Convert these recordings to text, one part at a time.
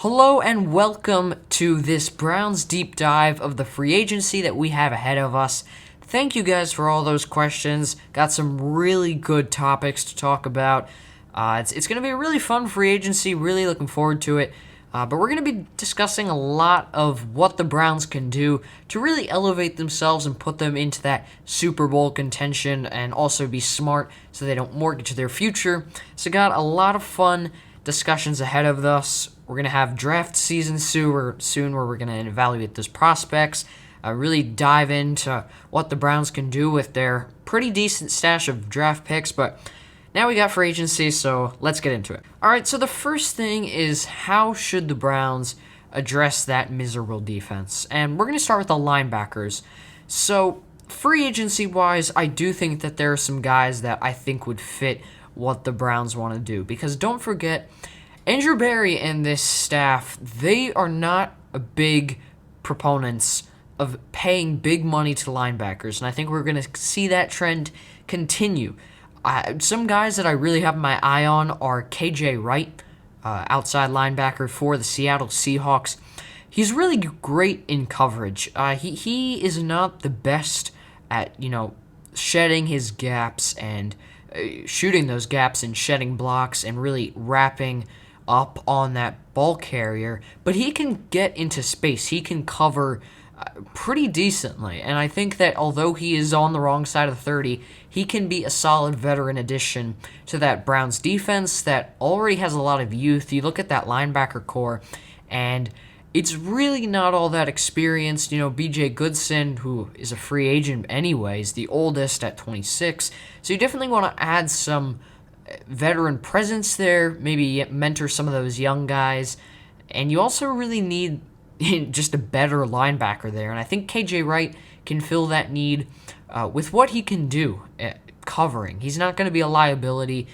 Hello and welcome to this Browns deep dive of the free agency that we have ahead of us. Thank you guys for all those questions. Got some really good topics to talk about. It's going to be a really fun free agency, really looking forward to it. But we're going to be discussing a lot of what the Browns can do to really elevate themselves and put them into that Super Bowl contention and also be smart so they don't mortgage their future. So got a lot of fun discussions ahead of us. We're going to have draft season soon where we're going to evaluate those prospects, really dive into what the Browns can do with their pretty decent stash of draft picks. But now we got free agency, so let's get into it. All right, so the first thing is how should the Browns address that miserable defense? And we're going to start with the linebackers. So free agency-wise, I do think that there are some guys that I think would fit what the Browns want to do. Because don't forget, Andrew Berry and this staff, they are not a big proponents of paying big money to linebackers. And I think we're going to see that trend continue. Some guys that I really have my eye on are KJ Wright, outside linebacker for the Seattle Seahawks. He's really great in coverage. He is not the best at, shedding his gaps and shooting those gaps and shedding blocks and really wrapping up on that ball carrier, but he can get into space. He can cover pretty decently, and I think that although he is on the wrong side of 30, he can be a solid veteran addition to that Browns defense that already has a lot of youth. You look at that linebacker core, and it's really not all that experienced. B.J. Goodson, who is a free agent anyways, the oldest at 26. So you definitely want to add some veteran presence there, maybe mentor some of those young guys. And you also really need just a better linebacker there. And I think KJ Wright can fill that need with what he can do covering. He's not going to be a liability.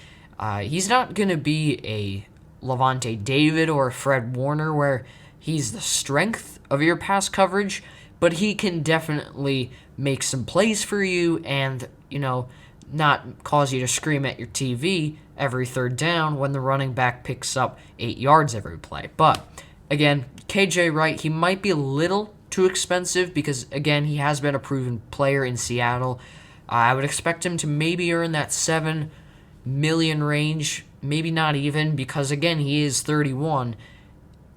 He's not going to be a Levante David or a Fred Warner where he's the strength of your pass coverage, but he can definitely make some plays for you and, not cause you to scream at your TV every third down when the running back picks up 8 yards every play. But, again, KJ Wright, he might be a little too expensive because, again, he has been a proven player in Seattle. I would expect him to maybe earn that $7 million range, maybe not even, because, again, he is 31.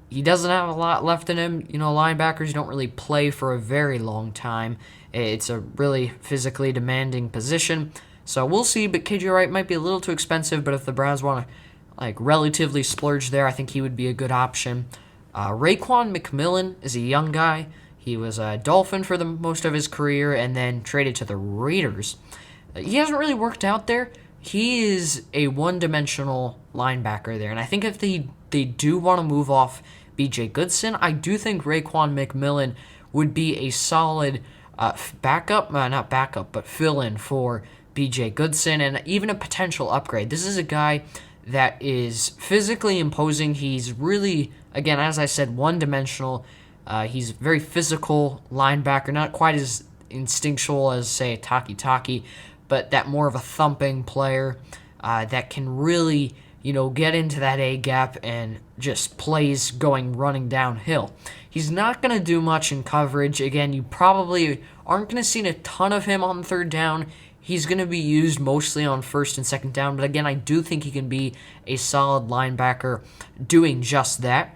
He doesn't have a lot left in him. Linebackers don't really play for a very long time. It's a really physically demanding position. So we'll see, but KJ Wright might be a little too expensive, but if the Browns want to relatively splurge there, I think he would be a good option. Raekwon McMillan is a young guy. He was a Dolphin for the most of his career and then traded to the Raiders. He hasn't really worked out there. He is a one-dimensional linebacker there, and I think if they do want to move off B.J. Goodson, I do think Raekwon McMillan would be a solid not backup, but fill-in for B.J. Goodson and even a potential upgrade. This is a guy that is physically imposing. He's really, again, as I said, one-dimensional. He's a very physical linebacker, not quite as instinctual as, say, Taki, but that more of a thumping player that can really, get into that A-gap and just plays running downhill. He's not going to do much in coverage. Again, you probably aren't going to see a ton of him on third down. He's going to be used mostly on first and second down, but again, I do think he can be a solid linebacker doing just that.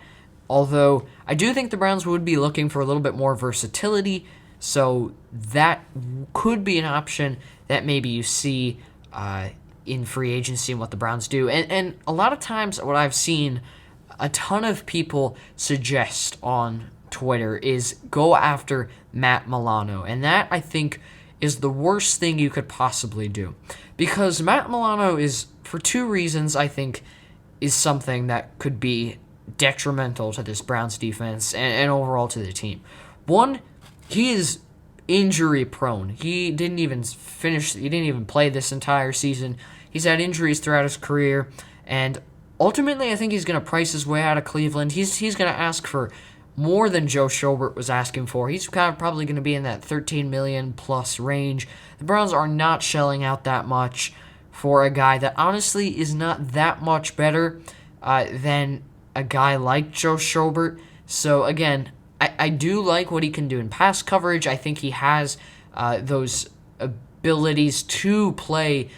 Although, I do think the Browns would be looking for a little bit more versatility, so that could be an option that maybe you see in free agency and what the Browns do. And a lot of times what I've seen a ton of people suggest on Twitter is go after Matt Milano. And that, I think, is the worst thing you could possibly do. Because Matt Milano is, for two reasons, I think, is something that could be detrimental to this Browns defense and overall to the team. One, he is injury prone. He didn't even play this entire season. He's had injuries throughout his career, and ultimately I think he's going to price his way out of Cleveland. He's going to ask for more than Joe Schobert was asking for. He's kind of probably going to be in that $13 million plus range. The Browns are not shelling out that much for a guy that honestly is not that much better than a guy like Joe Schobert. So again, I do like what he can do in pass coverage. I think he has those abilities to play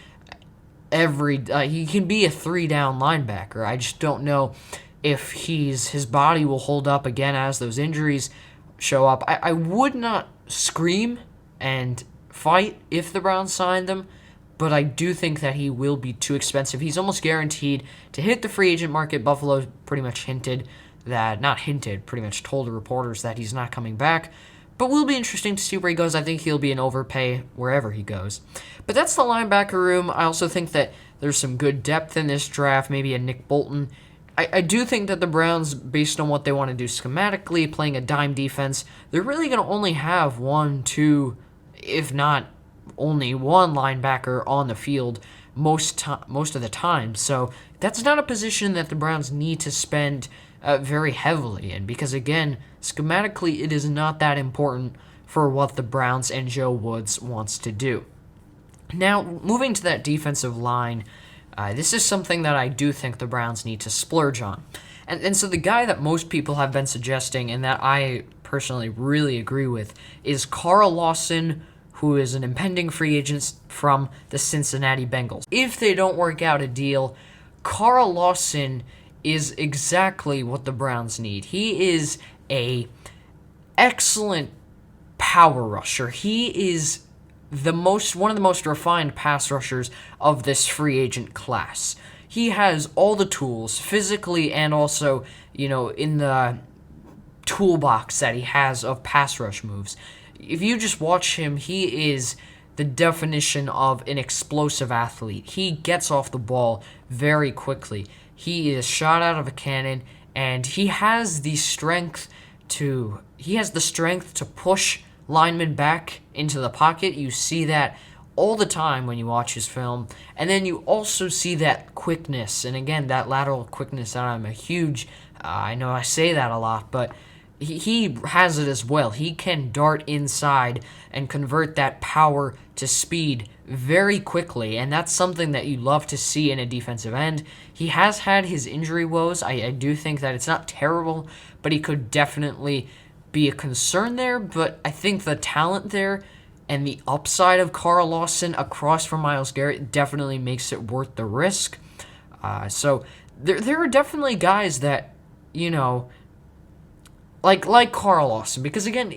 he can be a 3-down linebacker. I just don't know if his body will hold up again as those injuries show up. I would not scream and fight if the Browns signed him, but I do think that he will be too expensive. He's almost guaranteed to hit the free agent market. Buffalo pretty much pretty much told the reporters that he's not coming back. But will be interesting to see where he goes. I think he'll be an overpay wherever he goes. But that's the linebacker room. I also think that there's some good depth in this draft, maybe a Nick Bolton. I do think that the Browns, based on what they want to do schematically, playing a dime defense, they're really going to only have one, two, if not only one linebacker on the field most of the time. So that's not a position that the Browns need to spend very heavily in, because again, schematically, it is not that important for what the Browns and Joe Woods wants to do. Now, moving to that defensive line, this is something that I do think the Browns need to splurge on. And so the guy that most people have been suggesting, and that I personally really agree with, is Carl Lawson, who is an impending free agent from the Cincinnati Bengals. If they don't work out a deal, Carl Lawson is exactly what the Browns need. He is a excellent power rusher. He is one of the most refined pass rushers of this free agent class. He has all the tools, physically and also, in the toolbox that he has of pass rush moves. If you just watch him, he is the definition of an explosive athlete. He gets off the ball very quickly. He is shot out of a cannon, and he has the strength to push linemen back into the pocket. You see that all the time when you watch his film. And then you also see that quickness, and again, that lateral quickness that I'm a huge, I know I say that a lot, but he has it as well. He can dart inside and convert that power to speed very quickly, and that's something that you love to see in a defensive end. He has had his injury woes. I do think that it's not terrible, but he could definitely be a concern there, but I think the talent there and the upside of Carl Lawson across from Myles Garrett definitely makes it worth the risk. So there are definitely guys that, like Carl Lawson, because again,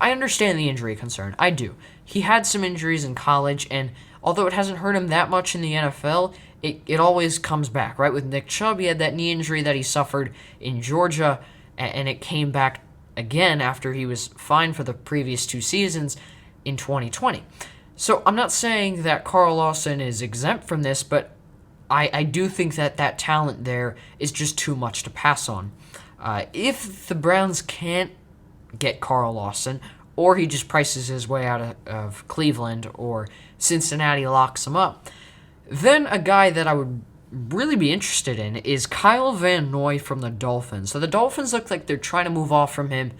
I understand the injury concern. I do. He had some injuries in college, and although it hasn't hurt him that much in the NFL, it always comes back, right? With Nick Chubb, he had that knee injury that he suffered in Georgia, and it came back again after he was fine for the previous 2 seasons in 2020. So I'm not saying that Carl Lawson is exempt from this, but I do think that talent there is just too much to pass on. If the Browns can't get Carl Lawson, or he just prices his way out of Cleveland, or Cincinnati locks him up, then a guy that I would really be interested in is Kyle Van Noy from the Dolphins. So the Dolphins look like they're trying to move off from him.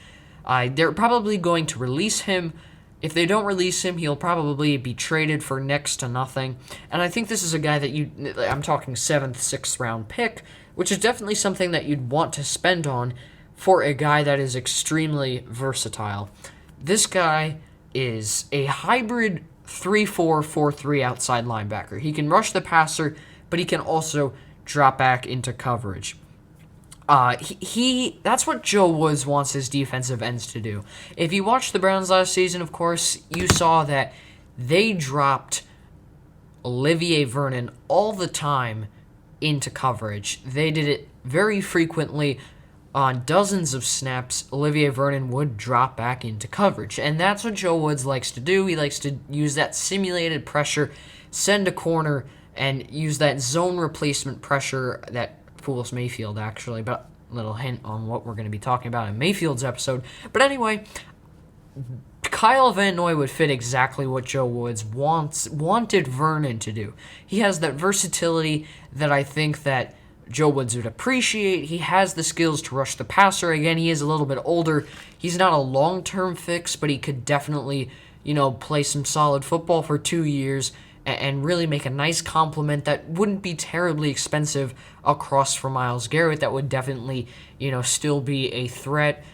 They're probably going to release him. If they don't release him, he'll probably be traded for next to nothing. And I think this is a guy that I'm talking 7th, 6th round pick, which is definitely something that you'd want to spend on for a guy that is extremely versatile. This guy is a hybrid 3-4, 4-3 outside linebacker. He can rush the passer, but he can also drop back into coverage. That's what Joe Woods wants his defensive ends to do. If you watched the Browns last season, of course, you saw that they dropped Olivier Vernon all the time into coverage. They did it very frequently. On dozens of snaps, Olivier Vernon would drop back into coverage. And that's what Joe Woods likes to do. He likes to use that simulated pressure, send a corner, and use that zone replacement pressure that fools Mayfield, actually. But a little hint on what we're going to be talking about in Mayfield's episode. But anyway, Kyle Van Noy would fit exactly what Joe Woods wanted Vernon to do. He has that versatility that I think that Joe Woods would appreciate. He has the skills to rush the passer. Again, he is a little bit older. He's not a long-term fix, but he could definitely, play some solid football for 2 years and really make a nice complement that wouldn't be terribly expensive across from Myles Garrett. That would definitely, still be a threat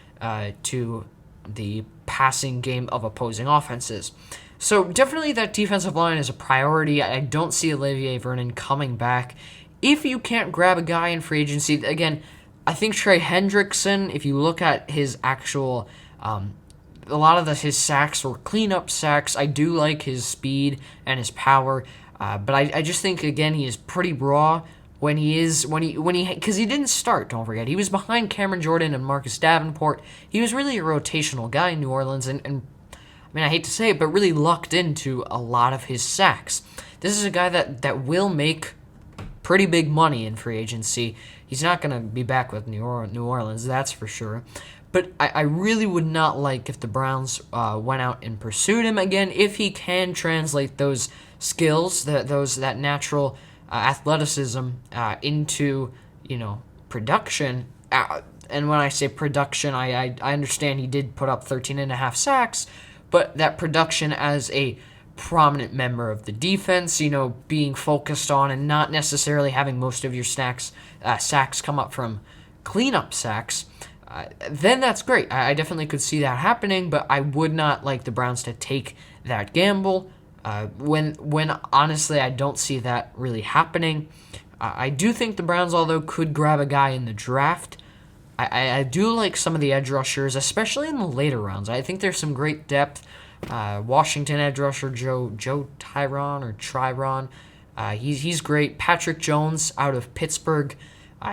to the passing game of opposing offenses. So definitely that defensive line is a priority. I don't see Olivier Vernon coming back. If you can't grab a guy in free agency, again, I think Trey Hendrickson, if you look at his actual, a lot of his sacks were cleanup sacks. I do like his speed and his power, but I just think, again, he is pretty raw because he didn't start, don't forget. He was behind Cameron Jordan and Marcus Davenport. He was really a rotational guy in New Orleans, and I mean, I hate to say it, but really lucked into a lot of his sacks. This is a guy that will make pretty big money in free agency. He's not going to be back with New Orleans, that's for sure. But I really would not like if the Browns went out and pursued him again. If he can translate those skills, that natural athleticism into production. And when I say production, I understand he did put up 13.5 sacks, but that production as a prominent member of the defense, being focused on and not necessarily having most of your sacks come up from cleanup sacks, then that's great. I definitely could see that happening, but I would not like the Browns to take that gamble when honestly I don't see that really happening. I do think the Browns, although, could grab a guy in the draft. I do like some of the edge rushers, especially in the later rounds. I think there's some great depth. Washington edge rusher Joe Tryon. He's great. Patrick Jones out of Pittsburgh.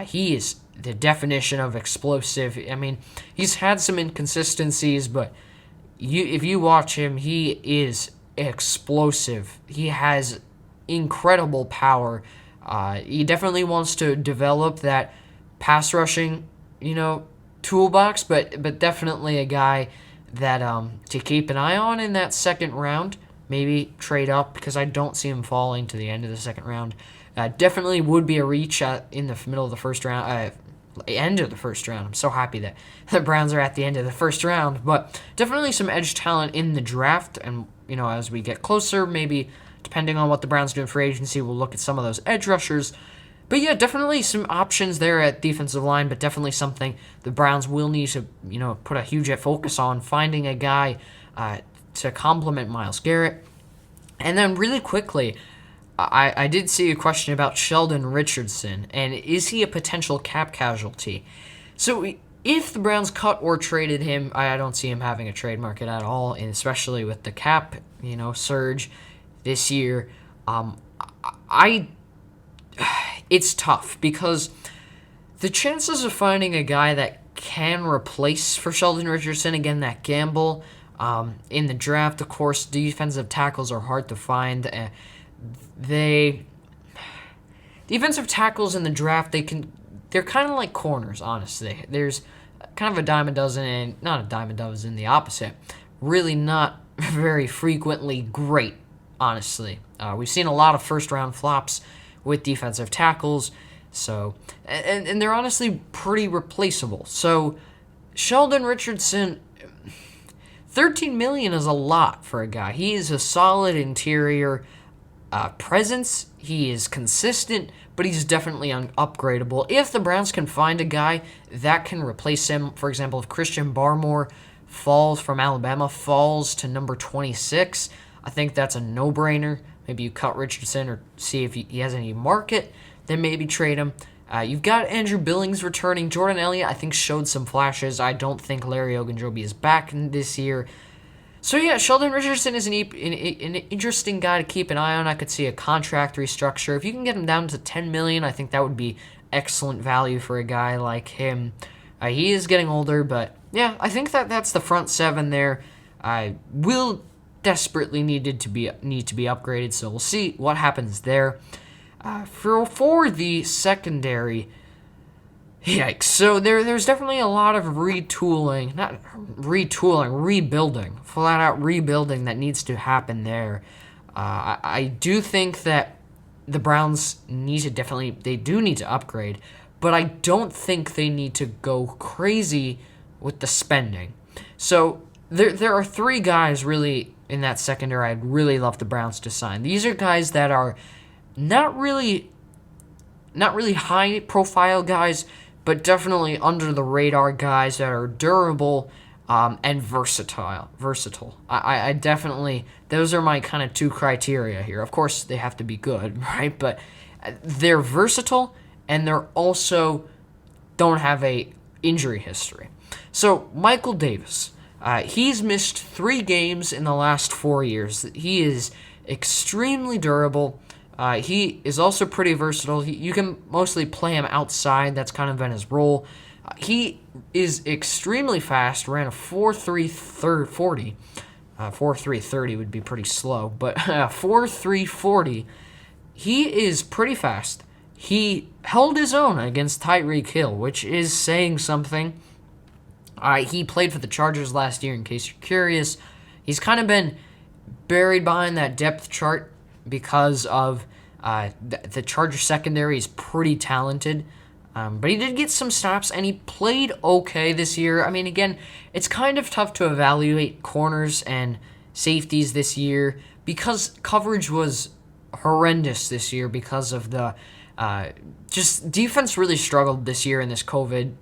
He is the definition of explosive. I mean, he's had some inconsistencies, but if you watch him, he is explosive. He has incredible power. He definitely wants to develop that pass rushing, toolbox, but definitely a guy that to keep an eye on in that second round. Maybe trade up because I don't see him falling to the end of the second round. Definitely would be a reach in the middle of the first round, end of the first round. I'm so happy that the Browns are at the end of the first round, but definitely some edge talent in the draft. And as we get closer, maybe depending on what the Browns do in free agency, we'll look at some of those edge rushers. But yeah, definitely some options there at defensive line, but definitely something the Browns will need to, put a huge focus on, finding a guy to complement Myles Garrett. And then really quickly, I did see a question about Sheldon Richardson, and is he a potential cap casualty? So if the Browns cut or traded him, I don't see him having a trade market at all, and especially with the cap, surge this year. It's tough because the chances of finding a guy that can replace for Sheldon Richardson, again, that gamble in the draft, of course, defensive tackles are hard to find. Defensive tackles in the draft, they're kind of like corners, honestly. There's kind of a dime a dozen, and not a dime a dozen, the opposite. Really not very frequently great, honestly. We've seen a lot of first-round flops with defensive tackles, so and they're honestly pretty replaceable. So Sheldon Richardson, $13 million is a lot for a guy. He is a solid interior presence. He is consistent, but he's definitely upgradable. If the Browns can find a guy that can replace him, for example, if Christian Barmore from Alabama falls to number 26, I think that's a no-brainer. Maybe you cut Richardson or see if he has any market, then maybe trade him. You've got Andrew Billings returning. Jordan Elliott, I think, showed some flashes. I don't think Larry Ogunjobi is back this year. So yeah, Sheldon Richardson is an interesting guy to keep an eye on. I could see a contract restructure. If you can get him down to $10 million, I think that would be excellent value for a guy like him. He is getting older, but yeah, I think that's the front seven there. I will desperately need to be upgraded, so we'll see what happens there. For the secondary, yikes. So there's definitely a lot of rebuilding, flat out rebuilding that needs to happen there. I do think that the Browns need to upgrade, but I don't think they need to go crazy with the spending. So there are three guys really in that secondary I'd really love the Browns to sign. These are guys that are not really high profile guys, but definitely under the radar guys that are durable and versatile. I definitely, those are my kind of two criteria here. Of course, they have to be good, right? But they're versatile and they're also don't have a injury history. So Michael Davis, he's missed 3 games in the last 4 years. He is extremely durable. He is also pretty versatile. You can mostly play him outside. That's kind of been his role. He is extremely fast. Ran a 4.3 40. 4.330 would be pretty slow, but 4.340. He is pretty fast. He held his own against Tyreek Hill, which is saying something. He played for the Chargers last year, in case you're curious. He's kind of been buried behind that depth chart because of the Chargers secondary is pretty talented. But he did get some stops, and he played okay this year. I mean, again, it's kind of tough to evaluate corners and safeties this year because coverage was horrendous this year because of the just defense really struggled this year in this COVID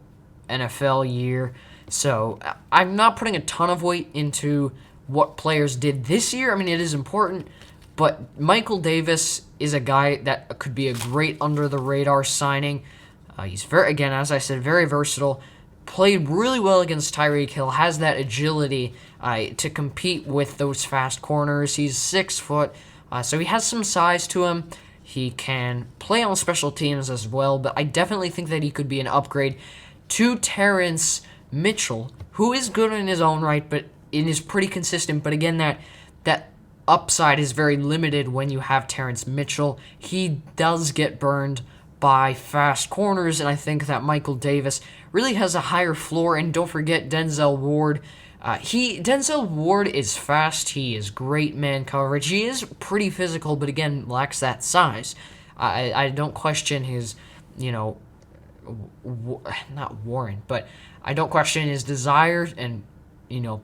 NFL year. So I'm not putting a ton of weight into what players did this year. I mean, it is important, but Michael Davis is a guy that could be a great under-the-radar signing. He's very, again, as I said, very versatile. Played really well against Tyreek Hill. Has that agility to compete with those fast corners. He's 6 foot, so he has some size to him. He can play on special teams as well, but I definitely think that he could be an upgrade to Terrence Mitchell, who is good in his own right, but it is pretty consistent. But again, that upside is very limited when you have Terrence Mitchell. He does get burned by fast corners, and I think that Michael Davis really has a higher floor. And don't forget Denzel Ward. Denzel Ward is fast. He is great man coverage. He is pretty physical, but again lacks that size. I don't question his, not warrant, but I don't question his desire and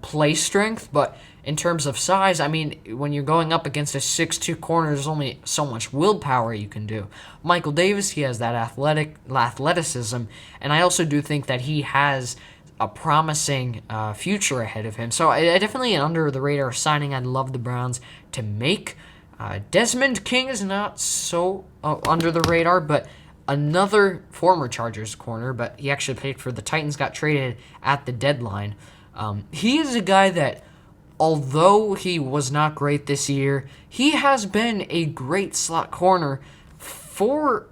play strength. But in terms of size, I mean, when you're going up against a 6'2" corner, there's only so much willpower you can do. Michael Davis, he has that athleticism, and I also do think that he has a promising future ahead of him. So I definitely an under-the-radar signing I'd love the Browns to make. Desmond King is not so under the radar, but another former Chargers corner, but he actually played for the Titans, got traded at the deadline. He is a guy that, although he was not great this year, he has been a great slot corner for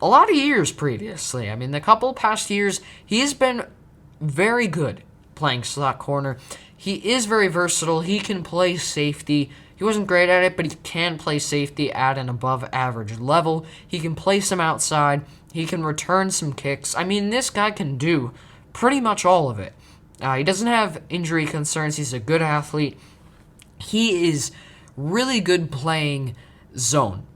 a lot of years previously. I mean, the couple past years, he has been very good playing slot corner. He is very versatile. He can play safety. He wasn't great at it, but he can play safety at an above-average level. He can play some outside. He can return some kicks. I mean, this guy can do pretty much all of it. He doesn't have injury concerns. He's a good athlete. He is really good playing zone.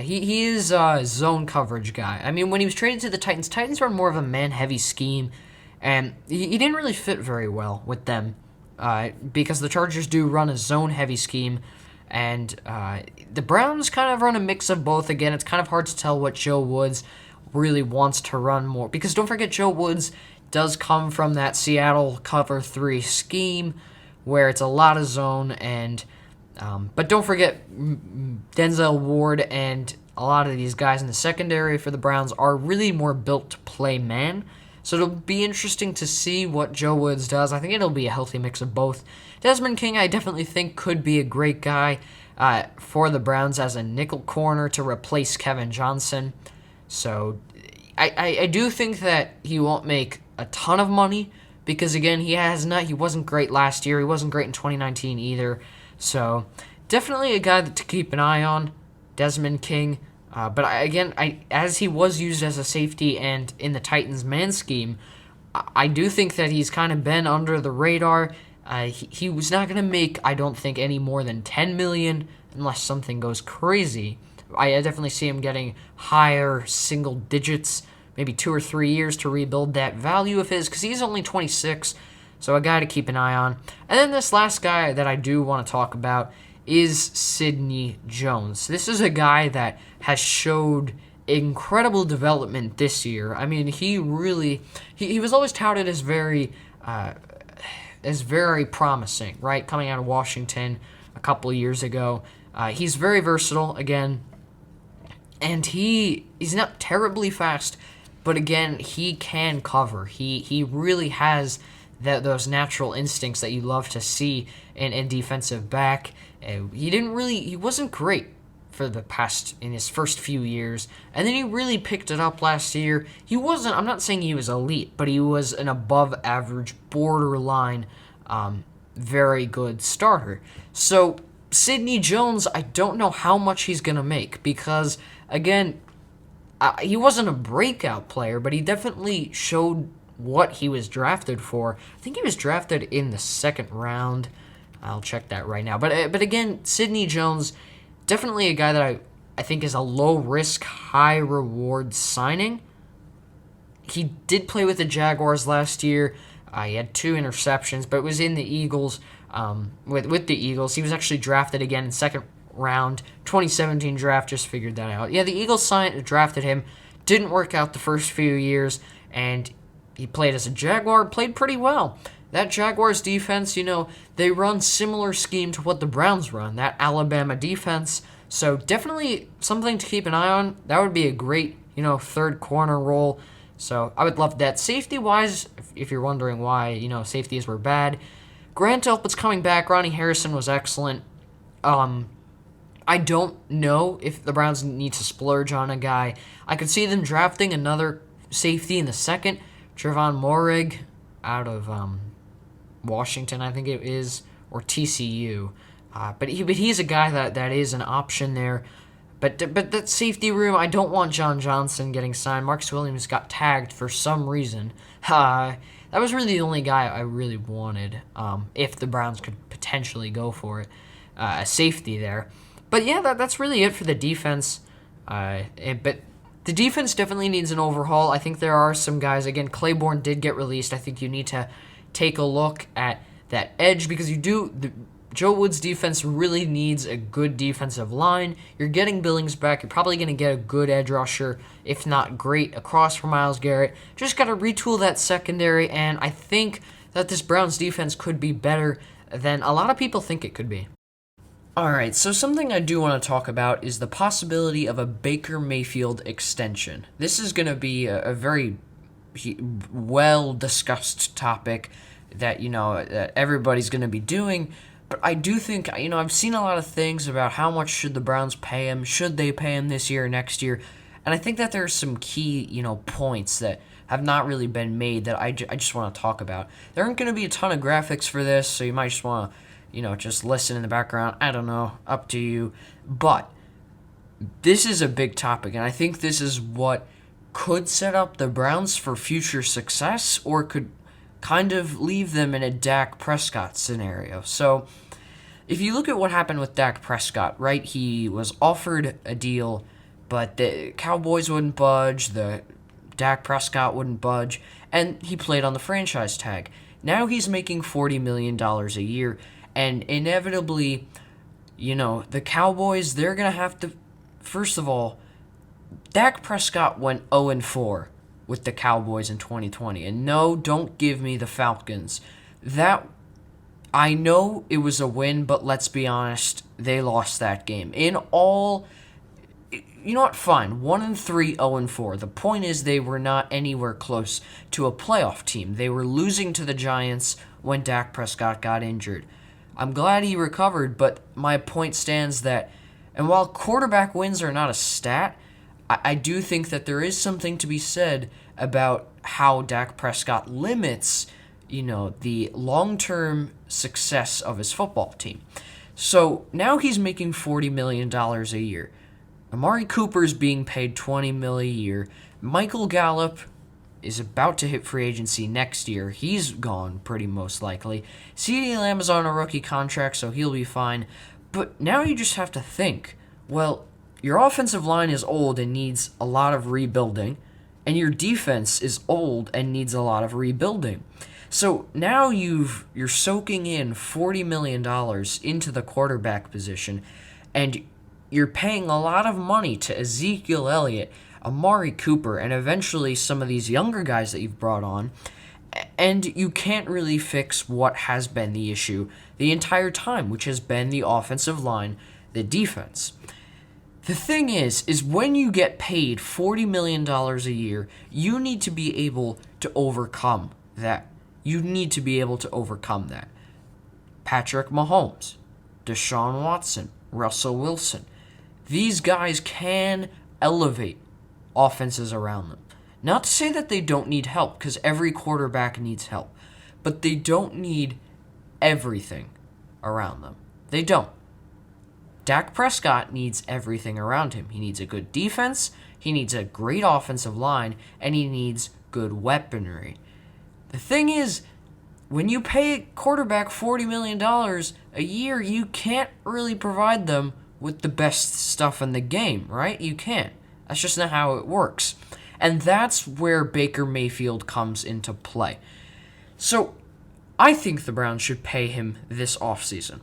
He is a zone coverage guy. I mean, when he was traded to the Titans were more of a man-heavy scheme, and he didn't really fit very well with them because the Chargers do run a zone-heavy scheme, and the Browns kind of run a mix of both. Again, it's kind of hard to tell what Joe Woods really wants to run more, because don't forget Joe Woods does come from that Seattle cover 3 scheme where it's a lot of zone, and but don't forget Denzel Ward and a lot of these guys in the secondary for the Browns are really more built to play man. So it'll be interesting to see what Joe Woods does. I think it'll be a healthy mix of both. Desmond King, I definitely think, could be a great guy for the Browns as a nickel corner to replace Kevin Johnson. So I do think that he won't make a ton of money because, again, he wasn't great last year. He wasn't great in 2019 either. So definitely a guy to keep an eye on, Desmond King. But as he was used as a safety and in the Titans man scheme, I do think that he's kind of been under the radar. He was not going to make, I don't think, any more than $10 million unless something goes crazy. I definitely see him getting higher single digits, maybe 2 or 3 years to rebuild that value of his, because he's only 26. So a guy to keep an eye on. And then this last guy that I do want to talk about is Sidney Jones. This is a guy that has showed incredible development this year. I mean, he was always touted as very promising, right? Coming out of Washington a couple of years ago. He's very versatile, again, and he's not terribly fast, but again, he can cover. He really has those natural instincts that you love to see in defensive back. He wasn't great in his first few years, and then he really picked it up last year. I'm not saying he was elite, but he was an above average, borderline, very good starter. So Sidney Jones, I don't know how much he's going to make because, again, he wasn't a breakout player, but he definitely showed what he was drafted for. I think he was drafted in the second round. I'll check that right now. But again, Sidney Jones, definitely a guy that I think is a low-risk, high-reward signing. He did play with the Jaguars last year. He had 2 interceptions, but it was in the Eagles. With the Eagles, he was actually drafted again in second round, 2017 draft. Just figured that out. Yeah, the Eagles drafted him. Didn't work out the first few years, and he played as a Jaguar. Played pretty well. That Jaguars defense, they run similar scheme to what the Browns run. That Alabama defense. So definitely something to keep an eye on. That would be a great, third corner role. So I would love that. Safety-wise, if you're wondering why, safeties were bad, Grant Delpit's coming back. Ronnie Harrison was excellent. I don't know if the Browns need to splurge on a guy. I could see them drafting another safety in the second. Trevon Moehrig out of Washington, I think it is, or TCU. But he's a guy that is an option there. But that safety room, I don't want John Johnson getting signed. Marcus Williams got tagged for some reason. That was really the only guy I really wanted, if the Browns could potentially go for it, a safety there. But yeah, that's really it for the defense. But the defense definitely needs an overhaul. I think there are some guys. Again, Claiborne did get released. I think you need to take a look at that edge because Joe Woods' defense really needs a good defensive line. You're getting Billings back. You're probably going to get a good edge rusher, if not great, across from Myles Garrett. Just got to retool that secondary, and I think that this Browns defense could be better than a lot of people think it could be. Alright, so something I do want to talk about is the possibility of a Baker Mayfield extension. This is going to be a very well-discussed topic that, that everybody's going to be doing. But I do think, I've seen a lot of things about how much should the Browns pay him, should they pay him this year or next year, and I think that there's some key, points that have not really been made that I just want to talk about. There aren't going to be a ton of graphics for this, so you might just want to, just listen in the background. I don't know, up to you. But this is a big topic, and I think this is what could set up the Browns for future success or could kind of leave them in a Dak Prescott scenario. So if you look at what happened with Dak Prescott, right, he was offered a deal, but the Cowboys wouldn't budge, the Dak Prescott wouldn't budge, and he played on the franchise tag. Now he's making $40 million a year, and inevitably, the Cowboys, they're going to have to, first of all, Dak Prescott went 0-4 with the Cowboys in 2020. And no, don't give me the Falcons. I know it was a win, but let's be honest, they lost that game. You know what? Fine. 1-3, 0-4. The point is they were not anywhere close to a playoff team. They were losing to the Giants when Dak Prescott got injured. I'm glad he recovered, but my point stands that, and while quarterback wins are not a stat, I do think that there is something to be said about how Dak Prescott limits, the long-term success of his football team. So now he's making $40 million a year. Amari Cooper's being paid $20 million a year. Michael Gallup is about to hit free agency next year. He's gone, pretty most likely. CeeDee Lamb is on a rookie contract, so he'll be fine. But now you just have to think, well, your offensive line is old and needs a lot of rebuilding, and your defense is old and needs a lot of rebuilding. So now you're soaking in $40 million into the quarterback position, and you're paying a lot of money to Ezekiel Elliott, Amari Cooper, and eventually some of these younger guys that you've brought on, and you can't really fix what has been the issue the entire time, which has been the offensive line, the defense. The thing is when you get paid $40 million a year, you need to be able to overcome that. You need to be able to overcome that. Patrick Mahomes, Deshaun Watson, Russell Wilson. These guys can elevate offenses around them. Not to say that they don't need help, because every quarterback needs help. But they don't need everything around them. They don't. Dak Prescott needs everything around him. He needs a good defense, he needs a great offensive line, and he needs good weaponry. The thing is, when you pay a quarterback $40 million a year, you can't really provide them with the best stuff in the game, right? You can't. That's just not how it works. And that's where Baker Mayfield comes into play. So, I think the Browns should pay him this offseason.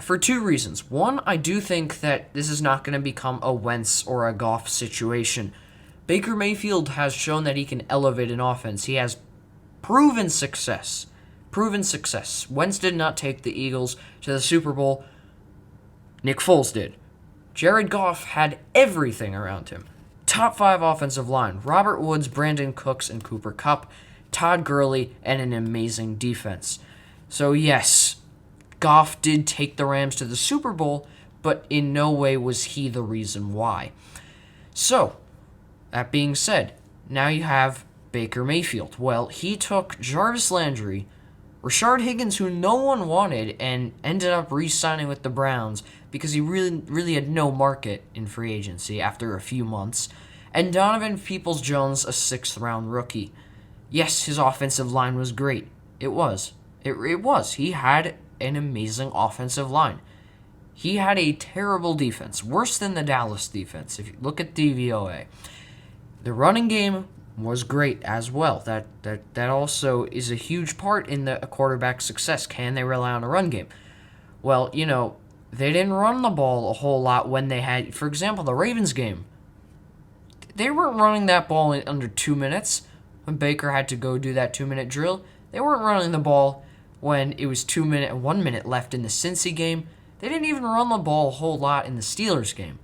For two reasons. One, I do think that this is not going to become a Wentz or a Goff situation. Baker Mayfield has shown that he can elevate an offense. He has proven success. Wentz did not take the Eagles to the Super Bowl. Nick Foles did. Jared Goff had everything around him. Top 5 offensive line. Robert Woods, Brandon Cooks, and Cooper Kupp. Todd Gurley, and an amazing defense. So yes, Goff did take the Rams to the Super Bowl, but in no way was he the reason why. So, that being said, now you have Baker Mayfield. Well, he took Jarvis Landry, Rashard Higgins, who no one wanted, and ended up re-signing with the Browns because he really had no market in free agency after a few months, and Donovan Peoples-Jones, a 6th-round rookie. Yes, his offensive line was great. It was. It was. He had an amazing offensive line. He had a terrible defense, worse than the Dallas defense, if you look at DVOA. The running game was great as well. That also is a huge part in a quarterback's success. Can they rely on a run game? Well, they didn't run the ball a whole lot when they had, for example, the Ravens game. They weren't running that ball in under 2 minutes when Baker had to go do that 2-minute drill. They weren't running the ball when it was 1 minute left in the Cincy game. They didn't even run the ball a whole lot in the Steelers game.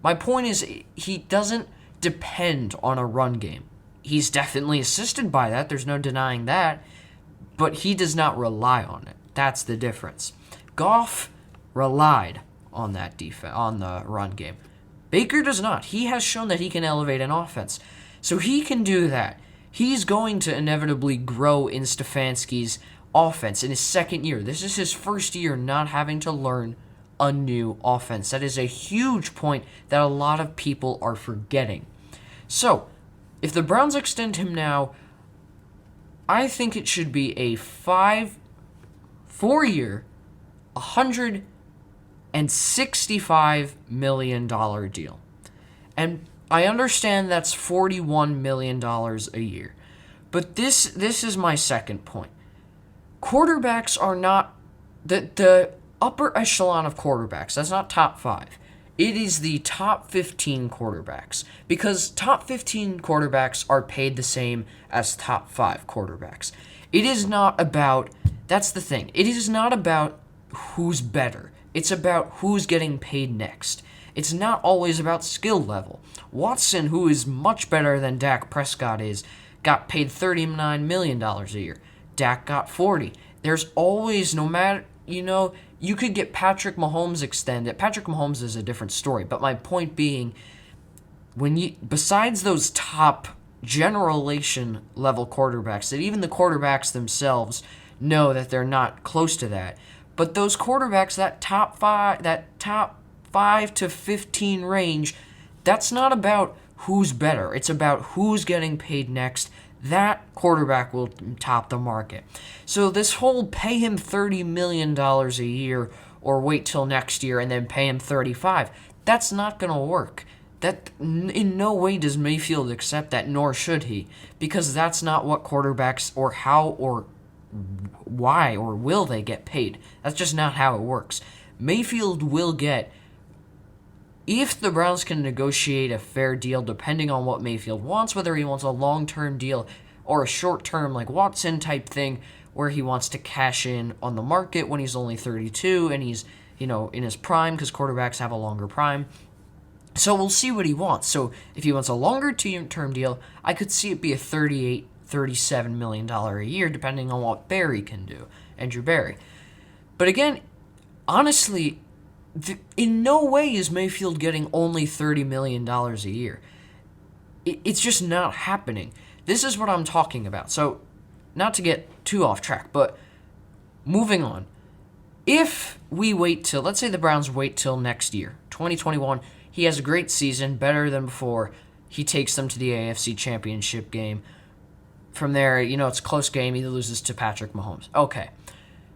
My point is, he doesn't depend on a run game. He's definitely assisted by that, there's no denying that, but he does not rely on it. That's the difference. Goff relied on that on the run game. Baker does not. He has shown that he can elevate an offense. So he can do that. He's going to inevitably grow in Stefanski's offense in his second year. This is his first year not having to learn a new offense. That is a huge point that a lot of people are forgetting. So, if the Browns extend him now, I think it should be a 4-year, $165 million deal. And I understand that's $41 million a year. But this is my second point. Quarterbacks are not the upper echelon of quarterbacks. That's not top 5. It is the top 15 quarterbacks, because top 15 quarterbacks are paid the same as top 5 quarterbacks. It is not about, that's the thing, it is not about who's better. It's about who's getting paid next. It's not always about skill level. Watson, who is much better than Dak Prescott is, got paid $39 million a year. Dak got 40. There's always, no matter, you could get Patrick Mahomes extended. Patrick Mahomes is a different story, but my point being, besides those top generation level quarterbacks, that even the quarterbacks themselves know that they're not close to that, but those quarterbacks, that top 5 to 15 range, that's not about who's better. It's about who's getting paid next. That quarterback will top the market. So this whole pay him $30 million a year or wait till next year and then pay him $35, that's not going to work. That in no way does Mayfield accept that, nor should he, because that's not what quarterbacks or how or why or will they get paid. That's just not how it works. Mayfield will get, if the Browns can negotiate a fair deal depending on what Mayfield wants, whether he wants a long-term deal or a short-term like Watson type thing where he wants to cash in on the market when he's only 32 and he's, in his prime, because quarterbacks have a longer prime. So we'll see what he wants. So if he wants a longer term deal, I could see it be a $38, $37 million a year, depending on what Barry can do, Andrew Barry. But again, honestly, in no way is Mayfield getting only $30 million a year. It's just not happening. This is what I'm talking about. So, not to get too off track, but moving on. If we wait till, let's say the Browns wait till next year, 2021, he has a great season, better than before. He takes them to the AFC Championship game. From there, it's a close game. He loses to Patrick Mahomes. Okay.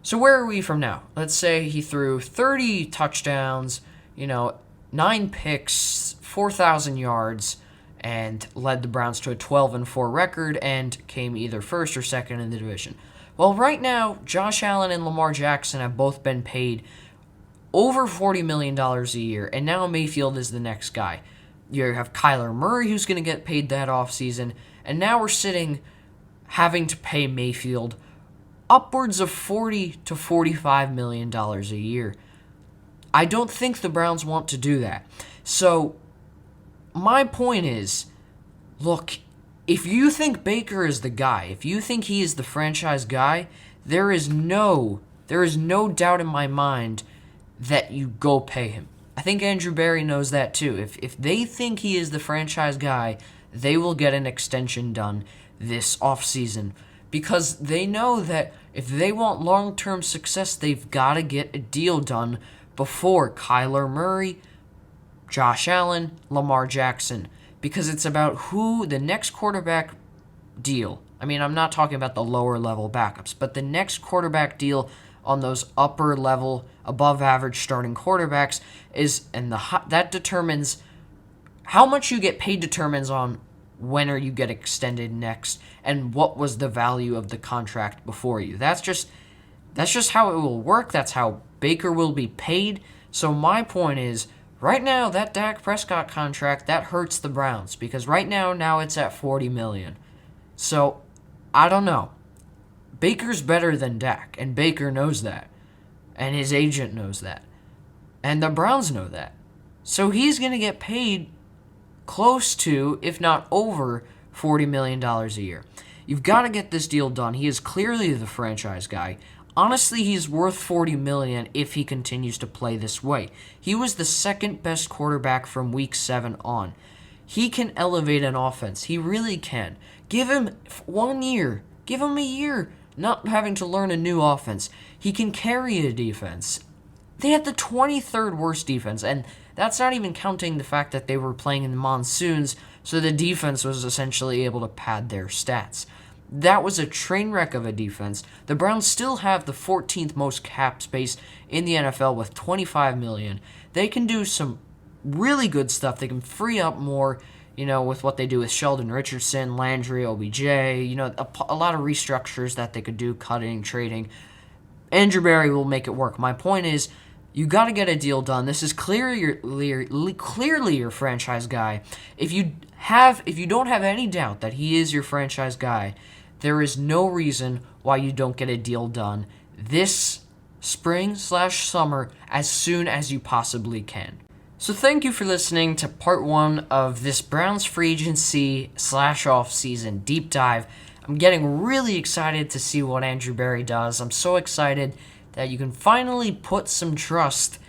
So where are we from now? Let's say he threw 30 touchdowns, 9 picks, 4,000 yards, and led the Browns to a 12-4 record and came either first or second in the division. Well, right now, Josh Allen and Lamar Jackson have both been paid over $40 million a year, and now Mayfield is the next guy. You have Kyler Murray, who's going to get paid that offseason, and now we're sitting having to pay Mayfield upwards of $40 to $45 million a year. I don't think the Browns want to do that. So, my point is, look, if you think Baker is the guy, if you think he is the franchise guy, there is no doubt in my mind that you go pay him. I think Andrew Barry knows that too. If they think he is the franchise guy, they will get an extension done this offseason, because they know that if they want long-term success, they've got to get a deal done before Kyler Murray, Josh Allen, Lamar Jackson, because it's about who the next quarterback deal. I mean, I'm not talking about the lower-level backups, but the next quarterback deal on those upper-level, above-average starting quarterbacks that determines how much you get paid, determines on when or you get extended next, and what was the value of the contract before you. That's just how it will work. That's how Baker will be paid. So my point is, right now, that Dak Prescott contract, that hurts the Browns, because right now it's at $40 million. So, I don't know. Baker's better than Dak, and Baker knows that. And his agent knows that. And the Browns know that. So he's going to get paid close to, if not over, $40 million a year. You've got to get this deal done. He is clearly the franchise guy. Honestly, he's worth $40 million if he continues to play this way. He was the second best quarterback from week 7 on. He can elevate an offense. He really can. Give him 1 year. Give him a year, not having to learn a new offense. He can carry a defense. They had the 23rd worst defense, and that's not even counting the fact that they were playing in the monsoons, so the defense was essentially able to pad their stats. That was a train wreck of a defense. The Browns still have the 14th most cap space in the NFL with $25 million. They can do some really good stuff. They can free up more, with what they do with Sheldon Richardson, Landry, OBJ, a lot of restructures that they could do, cutting, trading. Andrew Barry will make it work. My point is, you got to get a deal done. This is clearly your franchise guy. If you don't have any doubt that he is your franchise guy, there is no reason why you don't get a deal done this spring/summer as soon as you possibly can. So thank you for listening to part 1 of this Browns free agency /off-season deep dive. I'm getting really excited to see what Andrew Barry does. I'm so excited that you can finally put some trust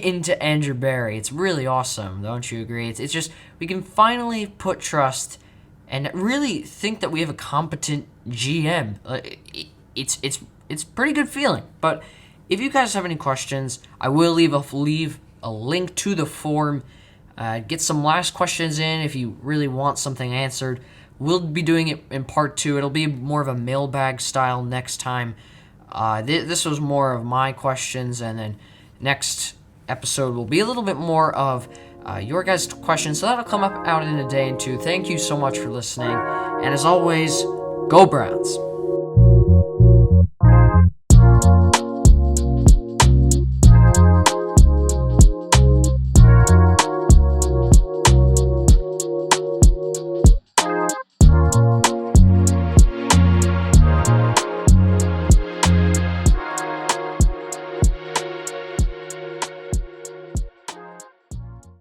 into Andrew Barry. It's really awesome, don't you agree? It's just, we can finally put trust and really think that we have a competent GM. It's a pretty good feeling. But if you guys have any questions, I will leave a link to the form. Get some last questions in if you really want something answered. We'll be doing it in part 2. It'll be more of a mailbag style next time. This was more of my questions, and then next episode will be a little bit more of your guys' questions. So that'll come up out in a day and two. Thank you so much for listening. And as always, go Browns.